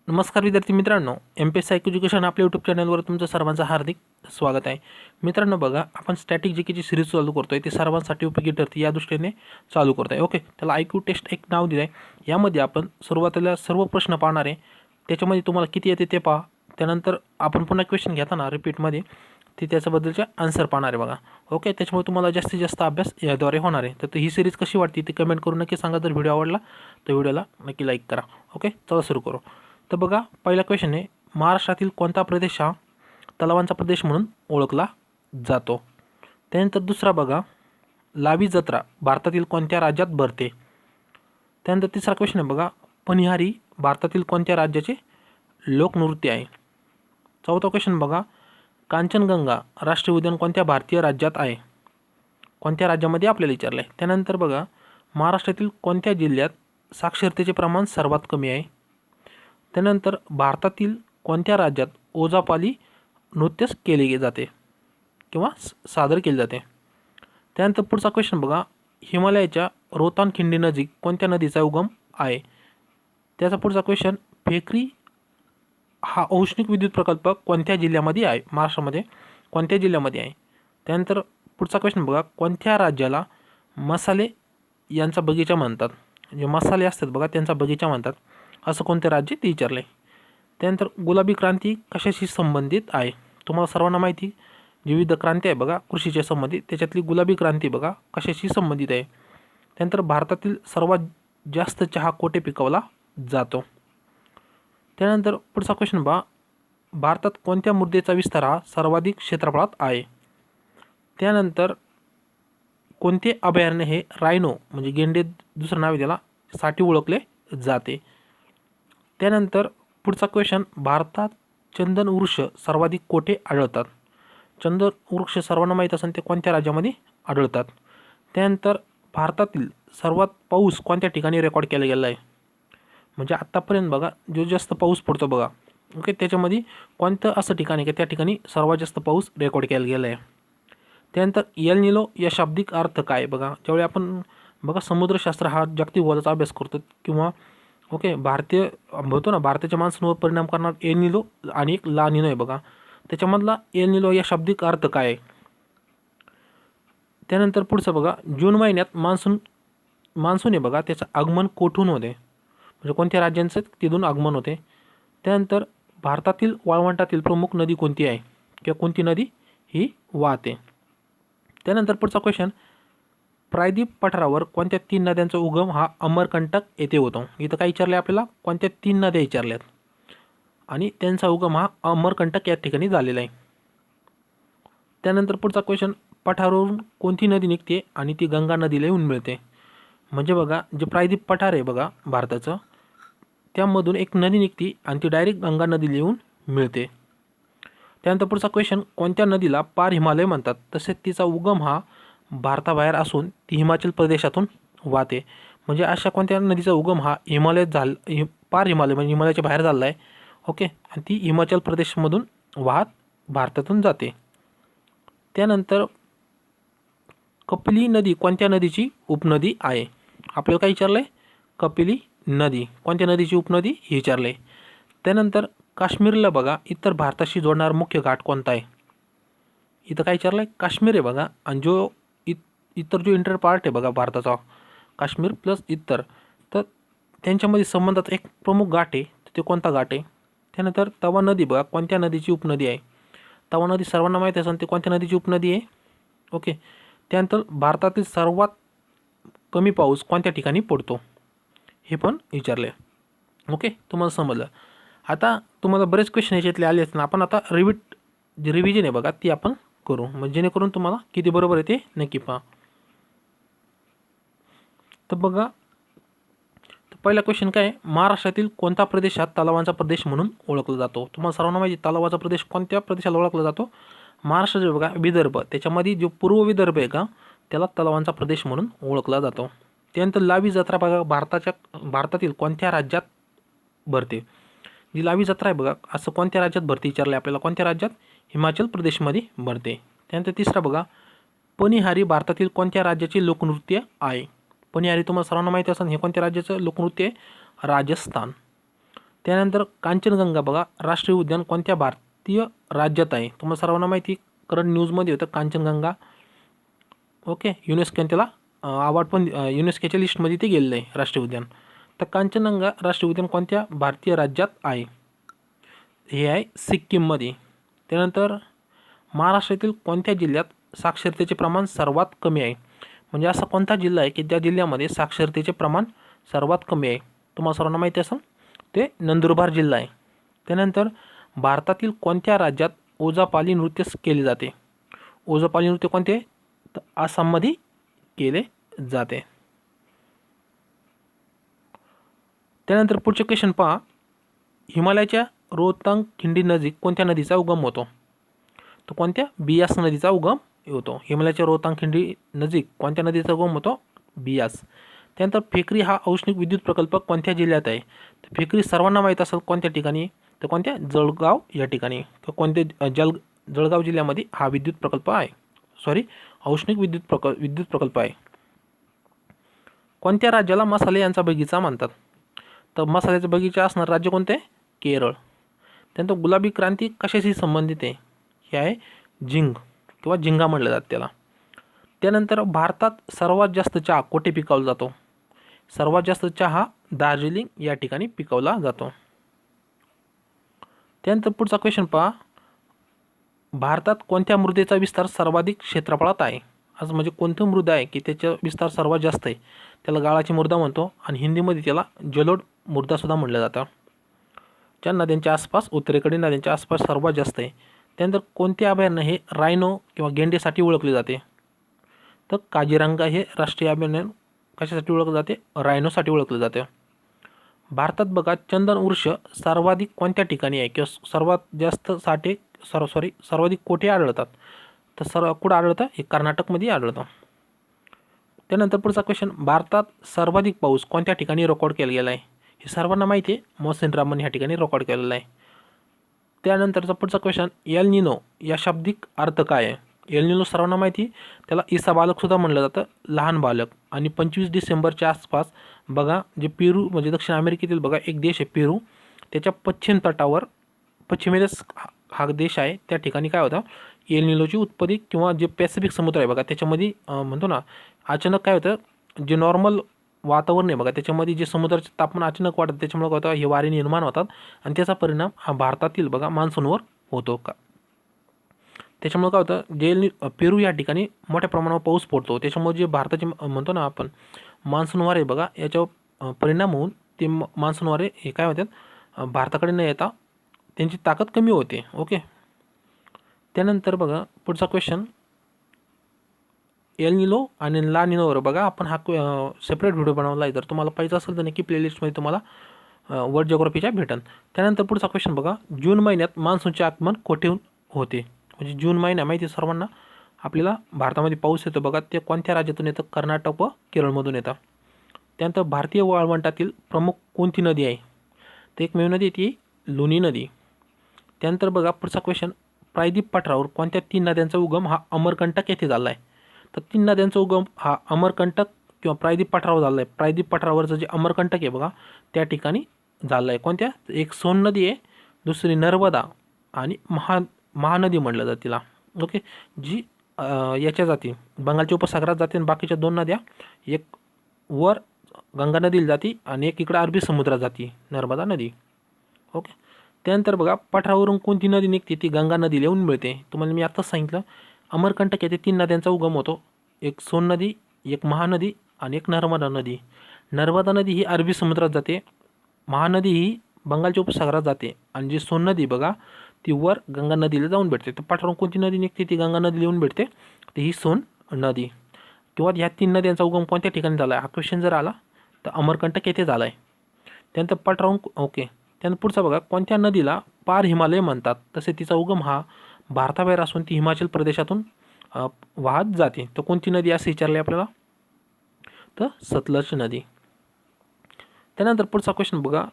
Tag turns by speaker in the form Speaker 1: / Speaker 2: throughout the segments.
Speaker 1: नमस्कार विद्यार्थी मित्रांनो, Mpsc एज्युकेशन आपल्या यूट्यूब चॅनलवर तुमचं सर्वांचं हार्दिक स्वागत आहे. मित्रांनो बघा, आपण स्टॅटिक जीकेची सिरीज चालू करतोय, ती सर्वांसाठी उपयोगी ठरते या दृष्टीने चालू करतोय. ओके, त्याला IQ टेस्ट एक नाव दिलं आहे. यामध्ये आपण सुरुवातीला सर्व प्रश्न पाहणार आहे. त्याच्यामध्ये तुम्हाला किती येते ते पहा. त्यानंतर आपण पुन्हा क्वेश्चन घेताना रिपीटमध्ये ते त्याच्याबद्दलचे आन्सर पाहणार आहे बघा. ओके, त्याच्यामुळे तुम्हाला जास्तीत जास्त अभ्यास याद्वारे होणार आहे. तर ही सिरीज कशी वाटते ती कमेंट करून नक्की सांगा. जर व्हिडिओ आवडला तर व्हिडिओला नक्की लाईक करा. ओके, चला सुरू करू. तर बघा, पहिला क्वेश्चन आहे, महाराष्ट्रातील कोणता प्रदेश हा तलावांचा प्रदेश म्हणून ओळखला जातो? त्यानंतर दुसरा बघा, लावी जत्रा भारतातील कोणत्या राज्यात भरते? त्यानंतर तिसरा क्वेश्चन आहे बघा, पनिहारी भारतातील कोणत्या राज्याचे लोकनृत्य आहे? चौथा क्वेश्चन बघा, कांचनगंगा राष्ट्रीय उद्यान कोणत्या भारतीय राज्यात आहे? कोणत्या राज्यामध्ये आपल्याला विचारलं आहे? त्यानंतर बघा, महाराष्ट्रातील कोणत्या जिल्ह्यात साक्षरतेचे प्रमाण सर्वात कमी आहे? त्यानंतर भारतातील कोणत्या राज्यात ओझापाली नृत्य केले जाते किंवा सादर केले जाते? त्यानंतर पुढचा क्वेश्चन बघा, हिमालयाच्या रोहतांग खिंडीनजीक कोणत्या नदीचा उगम आहे? त्याचा पुढचा क्वेश्चन, फेकरी हा औष्णिक विद्युत प्रकल्प कोणत्या जिल्ह्यामध्ये आहे? महाराष्ट्रामध्ये कोणत्या जिल्ह्यामध्ये आहे? त्यानंतर पुढचा क्वेश्चन बघा, कोणत्या राज्याला मसाले यांचा बगीचा म्हणतात? जे मसाले असतात बघा त्यांचा बगीचा म्हणतात, असं कोणते राज्य ते विचारले. त्यानंतर गुलाबी क्रांती कशाशी संबंधित आहे? तुम्हाला सर्वांना माहिती, जी विविध क्रांती आहे बघा कृषीच्या संबंधित, त्याच्यातली गुलाबी क्रांती बघा कशाशी संबंधित आहे. त्यानंतर भारतातील सर्वात जास्त चहा कोठे पिकवला जातो? त्यानंतर पुढचा क्वेश्चन बघा, भारतात कोणत्या मृदेचा विस्तार हा सर्वाधिक क्षेत्रफळात आहे? त्यानंतर कोणते अभयारण्य हे रायनो म्हणजे गेंडे दुसरं नाव त्याला साठी ओळखले जाते? त्यानंतर पुढचा क्वेश्चन, भारतात चंदन वृक्ष सर्वाधिक कोठे आढळतात? चंदन वृक्ष सर्वांना माहीत असेल ते कोणत्या राज्यामध्ये आढळतात? त्यानंतर भारतातील सर्वात पाऊस कोणत्या ठिकाणी रेकॉर्ड केला गेला आहे? म्हणजे आत्तापर्यंत बघा जो जास्त पाऊस पडतो बघा, ओके, त्याच्यामध्ये कोणतं असं ठिकाण आहे की त्या ठिकाणी सर्वात जास्त पाऊस रेकॉर्ड केला गेला आहे? त्यानंतर एल निनो या शाब्दिक अर्थ काय? बघा, ज्यावेळी आपण बघा समुद्रशास्त्र हा जागतिक वादळाचा अभ्यास करतो किंवा ओके भारतीय म्हणतो ना, भारताच्या माणसांवर परिणाम करणार एल निनो आणि एक ला निनो आहे बघा, त्याच्यामधला एल निनो या शाब्दिक अर्थ काय आहे? त्यानंतर पुढचं बघा, जून महिन्यात मान्सून आहे बघा, त्याचं आगमन कोठून होते? म्हणजे कोणत्या राज्यांचं तिथून आगमन होते? त्यानंतर भारतातील वाळवंटातील प्रमुख नदी कोणती आहे किंवा कोणती नदी ही वाहते? त्यानंतर पुढचा क्वेश्चन, प्रायद्वीप पठारावर कोणत्या 3 नद्यांचा उगम हा अमरकंटक येथे होतो? इथं काय विचारलं आहे आपल्याला? कोणत्या 3 नद्या विचारल्यात आणि त्यांचा उगम हा अमरकंटक या ठिकाणी झालेला आहे. त्यानंतर पुढचा क्वेश्चन, पठारावरून कोणती नदी निघते आणि ती गंगा नदीला येऊन मिळते? म्हणजे बघा, जे प्रायद्वीप पठार आहे बघा भारताचं, त्यामधून एक नदी निघते आणि ती डायरेक्ट गंगा नदीला येऊन मिळते. त्यानंतर पुढचा क्वेश्चन, कोणत्या नदीला पार हिमालय म्हणतात तसेच तिचा उगम हा भारताबाहेर असून ती हिमाचल प्रदेशातून वाहते? म्हणजे अशा कोणत्या नदीचा उगम हा पार हिमालय म्हणजे हिमालयाच्या बाहेर झाला आहे, ओके, आणि ती हिमाचल प्रदेशमधून वाहत भारतातून जाते. त्यानंतर कपिली नदी कोणत्या नदीची उपनदी आहे? आपल्याला काय विचारलं आहे? कपिली नदी कोणत्या नदीची उपनदी हे विचारलं आहे. त्यानंतर काश्मीरला बघा इतर भारताशी जोडणारा मुख्य घाट कोणता आहे? इथं काय विचारलं आहे? काश्मीर आहे बघा, आणि जो इतर जो इंटर पार्ट आहे बघा भारताचा, काश्मीर प्लस इतर, तर त्यांच्यामध्ये संबंधात एक प्रमुख घाट आहे, ते कोणता घाट आहे? त्यानंतर तवा नदी बघा कोणत्या नदीची उपनदी आहे? तवा नदी सर्वांना माहीत असेल ते कोणत्या नदीची उपनदी आहे, ओके. त्यानंतर भारतातील सर्वात कमी पाऊस कोणत्या ठिकाणी पडतो हे पण विचारले, ओके. तुम्हाला समजलं. आता तुम्हाला बरेच क्वेश्चन याच्यातले आले असतील, आपण आता रिव्हिजन आहे बघा ती आपण करू, म्हणजे जेणेकरून तुम्हाला किती बरोबर आहे ते नक्की पहा. तर बघा, पहिला क्वेश्चन काय आहे, महाराष्ट्रातील कोणता प्रदेश हा तलावांचा प्रदेश म्हणून ओळखला जातो? तुम्हाला सर्वांना माहिती तलावाचा प्रदेश कोणत्या प्रदेशाला ओळखला जातो? महाराष्ट्राचे बघा विदर्भ, त्याच्यामध्ये जो पूर्व विदर्भ आहे का त्याला तलावांचा प्रदेश म्हणून ओळखला जातो. त्यानंतर लावी जत्रा बघा भारतातील कोणत्या राज्यात भरते? जी लावी जत्रा आहे बघा असं कोणत्या राज्यात भरते विचारले आपल्याला, कोणत्या राज्यात? हिमाचल प्रदेशमध्ये भरते. त्यानंतर तिसरा बघा, पनिहारी भारतातील कोणत्या राज्याचे लोकनृत्य आहे? पनिहारी तुम्हाला सर्वांना माहिती असेल हे कोणत्या राज्याचं लोकनृत्य आहे? राजस्थान. त्यानंतर कांचनगंगा बघा राष्ट्रीय उद्यान कोणत्या भारतीय राज्यात आहे? तुम्हाला सर्वांना माहिती करंट न्यूजमध्ये होतं कांचनगंगा. ओके, युनेस्कोने त्याला अवॉर्ड पण युनेस्कोच्या लिस्टमध्ये ते गेलेलं आहे राष्ट्रीय उद्यान. तर कांचनगंगा राष्ट्रीय उद्यान कोणत्या भारतीय राज्यात आहे? हे आहे सिक्कीममध्ये. त्यानंतर महाराष्ट्रातील कोणत्या जिल्ह्यात साक्षरतेचे प्रमाण सर्वात कमी आहे? म्हणजे असा कोणता जिल्हा आहे की त्या जिल्ह्यामध्ये साक्षरतेचे प्रमाण सर्वात कमी आहे? तुम्हाला सर्वांना माहिती असेल ते नंदुरबार जिल्हा आहे. त्यानंतर भारतातील कोणत्या राज्यात ओझापाली नृत्य केले जाते? ओझापाली नृत्य कोणते? तर आसाममध्ये केले जाते. त्यानंतर पुढचे क्वेश्चन पहा. हिमालयाच्या रोहतांग खिंडी नजीक कोणत्या नदीचा उगम होतो? तो कोणत्या? बियास नदीचा उगम होतो. हिमालयाच्या रोहतांग खिंडी नजीक कोणत्या नदीचा उगम होतो? बियास. त्यानंतर फेकरी हा औष्णिक विद्युत प्रकल्प कोणत्या जिल्ह्यात आहे? तर फेकरी सर्वांना माहीत असेल कोणत्या ठिकाणी? तर कोणत्या? जळगाव या ठिकाणी. तर कोणत्या? जळगाव जिल्ह्यामध्ये हा विद्युत प्रकल्प आहे. औष्णिक विद्युत प्रकल्प आहे. कोणत्या राज्याला मसाले यांचा बगीचा म्हणतात? तर मसाल्याचा बगीचा असणार राज्य कोणते? केरळ. त्यानंतर गुलाबी क्रांती कशाशी संबंधित आहे? हे आहे झिंग किंवा झिंगा म्हटलं जातं त्याला. त्यानंतर भारतात सर्वात जास्त चहा कोठे पिकवला जातो? सर्वात जास्त चहा दार्जिलिंग या ठिकाणी पिकवला जातो. त्यानंतर पुढचा क्वेश्चन पहा. भारतात कोणत्या मृदेचा विस्तार सर्वाधिक क्षेत्रफळात आहे? असं म्हणजे कोणती मृदा आहे की त्याचा विस्तार सर्वात जास्त आहे? त्याला गाळाची मृदा म्हणतो आणि हिंदीमध्ये त्याला जलोढ मृदासुद्धा म्हटलं जातं. ज्या नद्यांच्या आसपास उत्तरेकडील नद्यांच्या आसपास सर्वात जास्त आहे. त्यानंतर कोणते अभयारण्य हे रायनो किंवा गेंडेसाठी ओळखले जाते? तर काझीरंगा हे राष्ट्रीय अभयारण्य कशासाठी ओळखले जाते? रायनोसाठी ओळखले जाते. भारतात बघा चंदन वृक्ष सर्वाधिक कोणत्या ठिकाणी आहे किंवा सर्वात जास्त सर्वाधिक कोठे आढळतात? तर कुठं आढळतं? हे कर्नाटकमध्ये आढळतं. त्यानंतर पुढचा क्वेश्चन. भारतात सर्वाधिक पाऊस कोणत्या ठिकाणी रेकॉर्ड केला गेला आहे? हे सर्वांना माहिती आहे, मौसिन रामन ह्या ठिकाणी रेकॉर्ड केलेला आहे. त्यानंतरचा पुढचा क्वेश्चन. एल निनो या शाब्दिक अर्थ काय आहे? एल निनो सर्वांना माहिती, त्याला ईसा बालकसुद्धा म्हणलं जातं, लहान बालक. आणि 25 डिसेंबरच्या आसपास बघा जे पेरू म्हणजे दक्षिण अमेरिकेतील बघा एक देश आहे पेरू, त्याच्या पश्चिम तटावर पश्चिमेलाच हा देश आहे, त्या ठिकाणी काय होतं? एल निनोची उत्पत्ती किंवा जे पॅसिफिक समुद्र आहे बघा त्याच्यामध्ये म्हणतो ना अचानक काय होतं, जे नॉर्मल वातावरण आहे बघा त्याच्यामध्ये जे समुद्राचे तापमान अचानक वाढतं त्याच्यामुळे काय होतं? हे वारे निर्माण होतात आणि त्याचा परिणाम हा भारतातील बघा मान्सूनवर होतो का. त्याच्यामुळे काय होतं? जे पेरू या ठिकाणी मोठ्या प्रमाणावर पाऊस पडतो, त्याच्यामुळे जे भारताचे म्हणतो ना आपण मान्सून वारे बघा याच्यावर परिणाम होऊन ते मान्सून वारे हे काय होतात? भारताकडे न येता त्यांची ताकद कमी होते. ओके. त्यानंतर बघा पुढचा क्वेश्चन. एल निनो आणि ला निनोवर बघा आपण हा सेपरेट व्हिडिओ बनवला आहे, जर तुम्हाला पाहिजे असेल तर नक्की प्लेलिस्टमध्ये तुम्हाला वर्ल्ड जिओग्राफीच्या भेटेल. त्यानंतर पुढचा क्वेश्चन बघा. जून महिन्यात मान्सूनचे आगमन कोठे होते? म्हणजे जून महिना माहिती आहे सर्वांना आपल्याला भारतामध्ये पाऊस येतो बघा, ते कोणत्या राज्यातून येतं? कर्नाटक व केरळमधून येतं. त्यानंतर भारतीय वाळवंटातील प्रमुख कोणती नदी आहे? तर एकमेव नदी ती लुनी नदी. त्यानंतर बघा पुढचा क्वेश्चन. प्रायद्वीप पठारावर कोणत्या 3 नद्यांचा उगम हा अमरकंटक येथे झाला आहे? तर 3 नद्यांचा उगम हा अमरकंटक किंवा प्रायद्वीप पठारावर झाला आहे. प्रायद्वीप पठारावरचं जे अमरकंटक आहे बघा त्या ठिकाणी झालं आहे. कोणत्या? एक सोन नदी आहे, दुसरी नर्मदा आणि महानदी म्हटलं जातं तिला. ओके. जी याच्या जाती बंगालच्या उपसागरात जाते आणि बाकीच्या 2 नद्या एक वर गंगा नदीला जाती आणि एक इकडं अरबी समुद्रात जाती नर्मदा नदी. ओके. त्यानंतर बघा पठारावरून कोणती नदी निघते? ती गंगा नदीला येऊन मिळते. तुम्हाला मी आत्ताच सांगितलं अमरकंटक येथे 3 नद्यांचा उगम होतो, एक सोन नदी, एक महानदी आणि एक नर्मदा नदी. नर्मदा नदी ही अरबी समुद्रात जाते, महानदी ही बंगालच्या उपसागरात जाते आणि जी सोन नदी बघा ती वर गंगा नदीला जाऊन भेटते. तर पठारावरून कोणती नदी निघते? ती गंगा नदीला येऊन भेटते, ती ही सोन नदी. किंवा ह्या 3 नद्यांचा उगम कोणत्या ठिकाणी झाला आहे? हा क्वेश्चन जर आला तर अमरकंटक येथे झाला आहे. त्यानंतर पठारावरून ओके. त्यानंतर पुढचा बघा. कोणत्या नदीला पार हिमालय म्हणतात? तसे तिचा उगम हा भारताबाहेर असून ती हिमाचल प्रदेशातून वाहत जाते. तर कोणती नदी असे विचारले आपल्याला? तर सतलज नदी. त्यानंतर पुढचा क्वेश्चन बघा.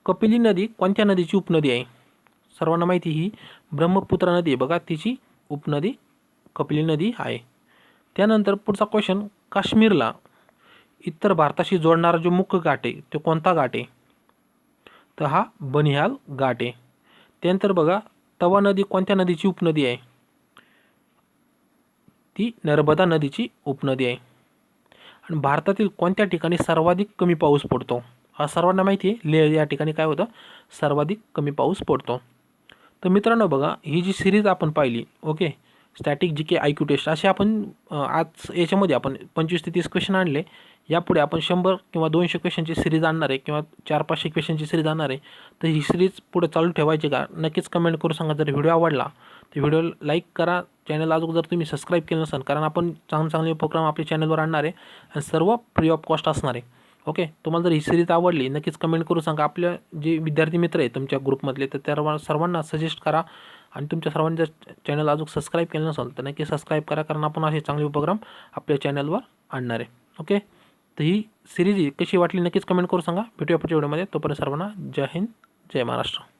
Speaker 1: कपिली नदी कोणत्या नदीची उपनदी आहे? सर्वांना माहिती ही ब्रह्मपुत्रा नदी बघा तिची उपनदी कपिली नदी आहे. त्यानंतर पुढचा क्वेश्चन. काश्मीरला इतर भारताशी जोडणारा जो मुख्य घाट आहे तो कोणता घाट आहे? तर हा बनिहाल घाट आहे. त्यानंतर बघा, तवा नदी कोणत्या नदीची उपनदी आहे? ती नर्मदा नदीची उपनदी आहे. आणि भारतातील कोणत्या ठिकाणी सर्वाधिक कमी पाऊस पडतो? हा सर्वांना माहिती आहे, लेह या ठिकाणी काय होतं, सर्वाधिक कमी पाऊस पडतो. तर मित्रांनो बघा, ही जी सिरीज आपण पाहिली, ओके, स्टॅटिक जी के IQ टेस्ट, असे आपण आज याच्यामध्ये आपण 25 ते 30 क्वेश्चन आणले. यापुढे आपण 100 किंवा 200 क्वेश्चनची सिरीज आणणार आहे, किंवा 400-500 क्वेश्चनची सिरीज आणणार आहे. तर ही सिरीज पुढे चालू ठेवायची का? नक्कीच कमेंट करून सांगा. जर व्हिडिओ आवडला तर व्हिडिओ लाईक करा. चॅनल अजून जर तुम्ही सबस्क्राईब केलं नसेल, कारण आपण चांगले उपक्रम आपल्या चॅनलवर आणणार आहे आणि सर्व फ्री ऑफ कॉस्ट असणार आहे. ओके, तुम्हाला जर ही सिरीज आवडली नक्कीच कमेंट करून सांगा. आपल्या जे विद्यार्थी मित्र आहेत तुमच्या ग्रुपमधले, तर त्या सर्वांना सजेस्ट करा. आणि तुमच्या सर्वांच्या चॅनल अजून सबस्क्राईब केलं नसेल तर नक्की सबस्क्राईब करा, कारण आपण असे चांगले उपक्रम आपल्या चॅनलवर आणणार आहे. ओके, तर ही सिरीज कशी वाटली नक्कीच कमेंट करून सांगा. भेटूया पुढच्या व्हिडिओमध्ये. तोपर्यंत सर्वांना जय हिंद, जय महाराष्ट्र.